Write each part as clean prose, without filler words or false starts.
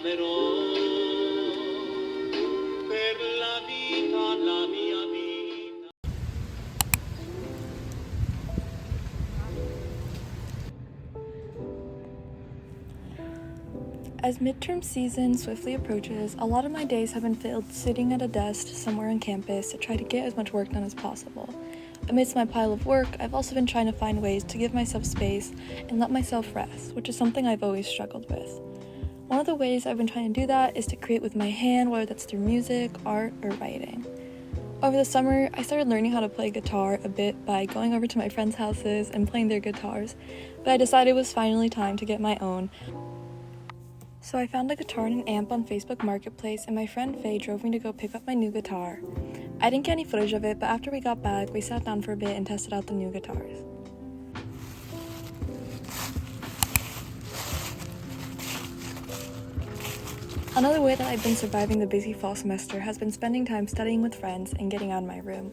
chiamerò per la vita, la mia vita. As midterm season swiftly approaches, a lot of my days have been filled sitting at a desk somewhere on campus to try to get as much work done as possible. Amidst my pile of work, I've also been trying to find ways to give myself space and let myself rest, which is something I've always struggled with. One of the ways I've been trying to do that is to create with my hand, whether that's through music, art, or writing. Over the summer, I started learning how to play guitar a bit by going over to my friends' houses and playing their guitars, but I decided it was finally time to get my own. So I found a guitar and an amp on Facebook Marketplace, and my friend Faye drove me to go pick up my new guitar. I didn't get any footage of it, but after we got back, we sat down for a bit and tested out the new guitars. Another way that I've been surviving the busy fall semester has been spending time studying with friends and getting out of my room.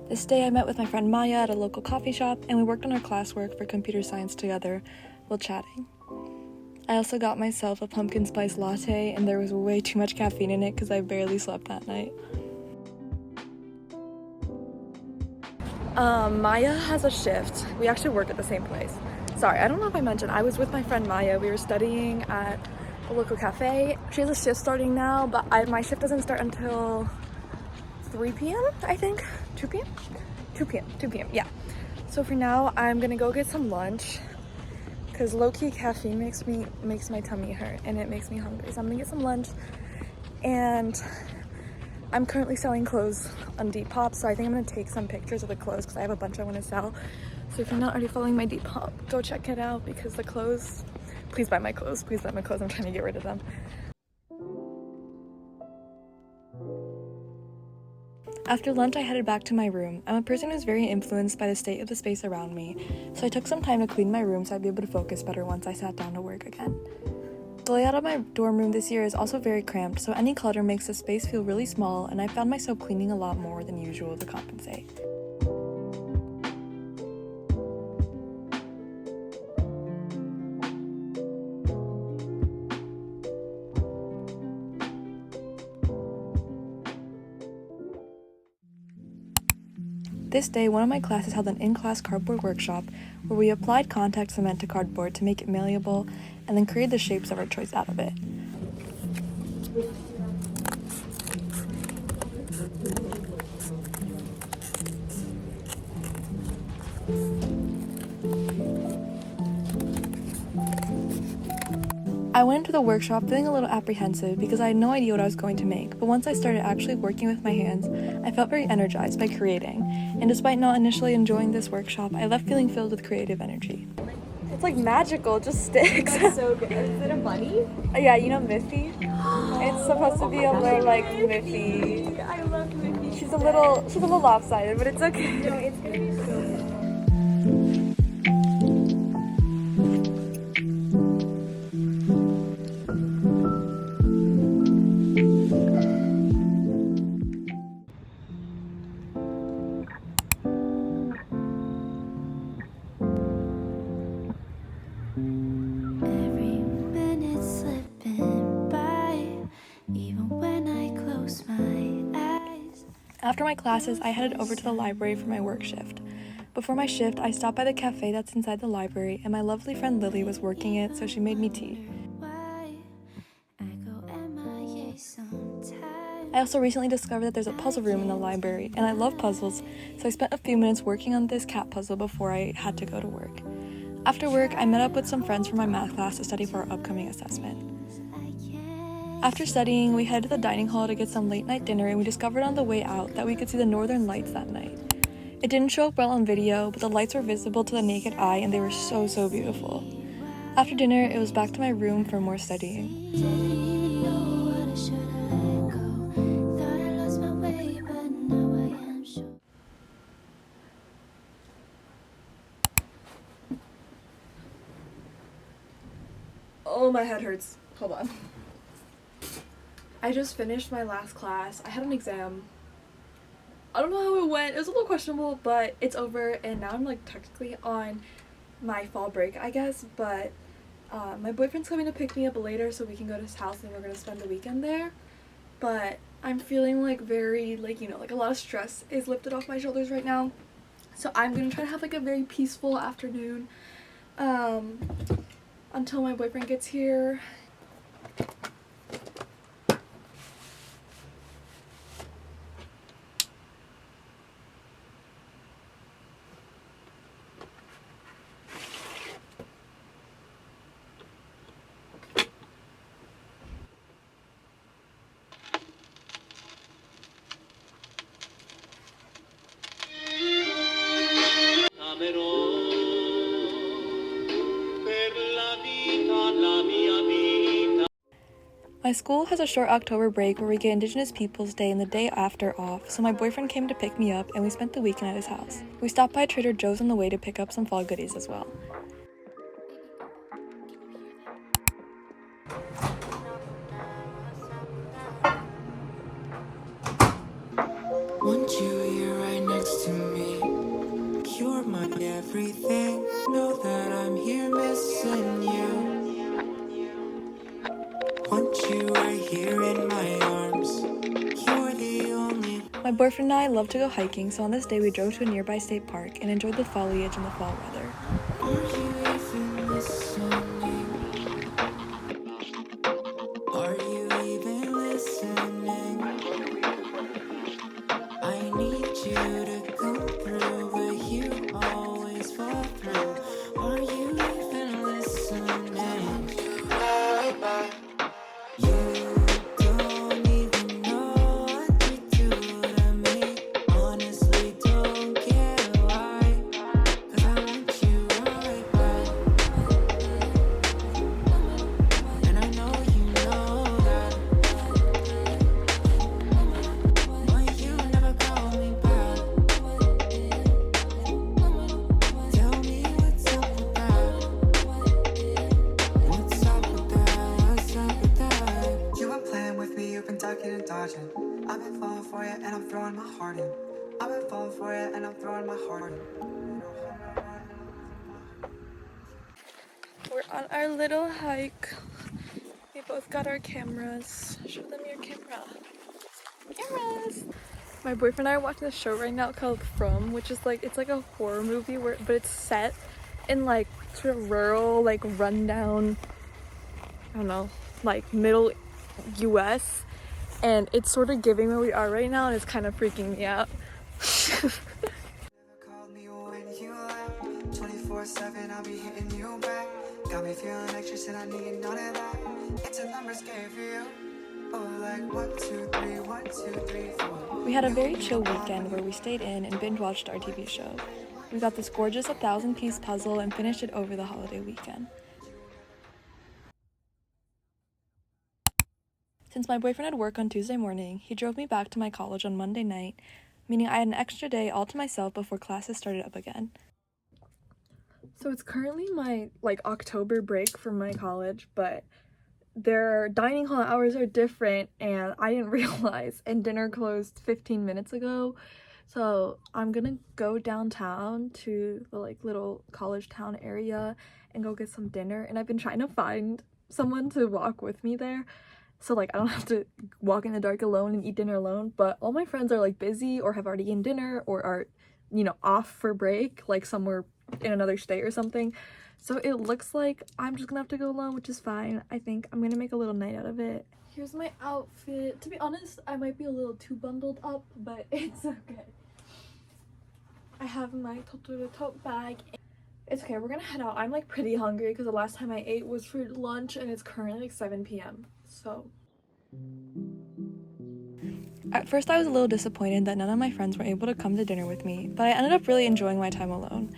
This day I met with my friend Maya at a local coffee shop, and we worked on our classwork for computer science together while chatting. I also got myself a pumpkin spice latte, and there was way too much caffeine in it because I barely slept that night. Maya has a shift. We actually work at the same place. Sorry, I don't know if I mentioned, I was with my friend Maya. We were studying at a local cafe. She has a shift starting now, but my shift doesn't start until 3 p.m., I think? 2 p.m.? 2 p.m., yeah. So for now, I'm gonna go get some lunch, because low-key caffeine makes my tummy hurt and it makes me hungry. So I'm gonna get some lunch, and I'm currently selling clothes on Depop, so I think I'm gonna take some pictures of the clothes because I have a bunch I want to sell. So if you're not already following my Depop, go check it out, because the clothes, please buy my clothes, I'm trying to get rid of them. After lunch, I headed back to my room. I'm a person who's very influenced by the state of the space around me, so I took some time to clean my room so I'd be able to focus better once I sat down to work again. The layout of my dorm room this year is also very cramped, so any clutter makes the space feel really small, and I found myself cleaning a lot more than usual to compensate. This day, one of my classes held an in-class cardboard workshop where we applied contact cement to cardboard to make it malleable and then created the shapes of our choice out of it. I went into the workshop feeling a little apprehensive because I had no idea what I was going to make, but once I started actually working with my hands, I felt very energized by creating, and despite not initially enjoying this workshop, I left feeling filled with creative energy. It's like magical, it just sticks. That's so good. Is it a bunny? Yeah, you know Miffy? It's supposed to be a little like Miffy. I love Miffy. She's a little lopsided, but it's okay. No, it's gonna be so good. After my classes, I headed over to the library for my work shift. Before my shift, I stopped by the cafe that's inside the library, and my lovely friend Lily was working it, so she made me tea. I also recently discovered that there's a puzzle room in the library, and I love puzzles, so I spent a few minutes working on this cat puzzle before I had to go to work. After work, I met up with some friends from my math class to study for our upcoming assessment. After studying, we headed to the dining hall to get some late-night dinner, and we discovered on the way out that we could see the northern lights that night. It didn't show up well on video, but the lights were visible to the naked eye, and they were so beautiful. After dinner, it was back to my room for more studying. Oh, my head hurts. Hold on. I just finished my last class. I had an exam. I don't know how it went. It was a little questionable, but it's over, and now I'm like technically on my fall break, I guess, but My boyfriend's coming to pick me up later so we can go to his house and we're gonna spend the weekend there. But I'm feeling like very, like, like a lot of stress is lifted off my shoulders right now. So I'm gonna try to have like a very peaceful afternoon until my boyfriend gets here. Amerò per la vita, la mia vita. My school has a short October break where we get Indigenous Peoples Day and the day after off, so my boyfriend came to pick me up and we spent the weekend at his house. We stopped by Trader Joe's on the way to pick up some fall goodies as well. Want you here right next to me. You're my everything. Know that I'm here missing you. Want you right here in my arms. You're the only. My boyfriend and I love to go hiking, so on this day we drove to a nearby state park and enjoyed the foliage and the fall weather. Are you even listening? Are you even listening? I need you to come through, but you always fall through. Are you even listening? You don't even know what you do to me. Honestly, don't get why. 'Cause I want you right back. And I know you know that. But you never call me back. Tell me what's up with that. What's up with that? What's up with that? You been playing with me, you've been ducking and dodging. I've been falling for you and I'm throwing my heart in. I've been falling for you and I'm throwing my heart in. We're on our little hike. We both got our cameras. Show them your camera. Cameras! My boyfriend and I are watching a show right now called From, which is like, it's like a horror movie but it's set in like sort of rural, like rundown, I don't know, like middle US. And it's sort of giving where we are right now and it's kind of freaking me out. Never called me when you left. 24/7, I'll be hitting you back. Got me feeling anxious and I need none of that. It's a numbers game for you. Oh, like 1, 2, 3, 1, 2, 3, 4. We had a very chill weekend where we stayed in and binge watched our TV show. We got this gorgeous 1,000-piece puzzle and finished it over the holiday weekend. Since my boyfriend had work on Tuesday morning, he drove me back to my college on Monday night, meaning I had an extra day all to myself before classes started up again. So it's currently my October break from my college, but their dining hall hours are different and I didn't realize, and dinner closed 15 minutes ago. So I'm gonna go downtown to the little college town area and go get some dinner, and I've been trying to find someone to walk with me there. So I don't have to walk in the dark alone and eat dinner alone, but all my friends are busy or have already eaten dinner or are, off for break, somewhere in another state or something. So it looks like I'm just gonna have to go alone, which is fine. I think I'm gonna make a little night out of it. Here's my outfit. To be honest, I might be a little too bundled up, but it's okay. I have my Totoro tote bag. It's okay, we're gonna head out. I'm pretty hungry because the last time I ate was for lunch and it's currently 7 p.m. So at first I was a little disappointed that none of my friends were able to come to dinner with me, but I ended up really enjoying my time alone.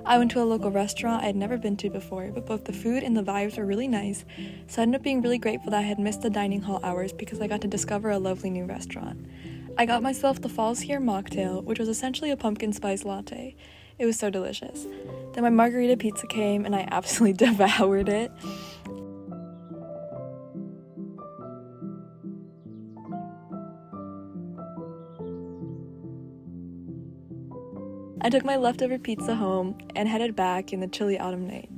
I went to a local restaurant I had never been to before, but both the food and the vibes were really nice, so I ended up being really grateful that I had missed the dining hall hours because I got to discover a lovely new restaurant. I got myself the phantxmbride, which was essentially a pumpkin spice latte. It was so delicious. Then my margarita pizza came and I absolutely devoured it. I took my leftover pizza home and headed back in the chilly autumn night.